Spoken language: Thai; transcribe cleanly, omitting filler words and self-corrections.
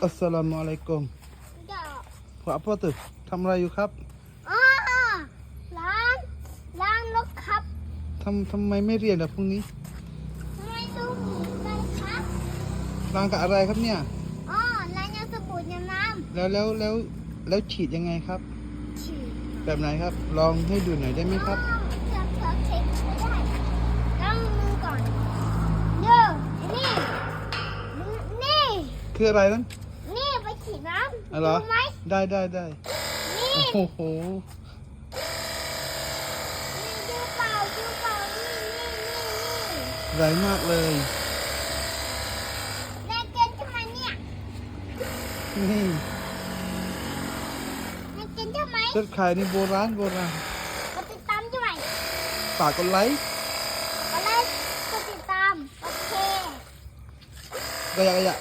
อัสสลามุอะลัยกุมพ่อพ่อตื่นทำอะไรอยู่ครับอ๋อล้างรถครับทำไมไม่เรียนล่ะพรุ่งนี้ไม่ดูหมูกันครับล้างกับอะไรครับเนี่ยอ๋อล้างยาสบู่ยาน้ำแล้วฉีดยังไงครับฉีดแบบไหนครับลองให้ดูหน่อยได้ไหมครับจะเช็คไม่ได้ล้างมือก่อนเด้อนี่คืออะไรนั้นนี่ไปฉีดน้ำอะไรดูไหมได้นี่โอ้โหดูเปล่านี่ใหญ่มากเลยแรงเกนใช่ไหมเนี่ยนี่แรงเกนใช่ไหมรถขายนี่โบราณกดติดตามใช่ไหมฝากกดไลค์กดติดตามโอเคกระยะ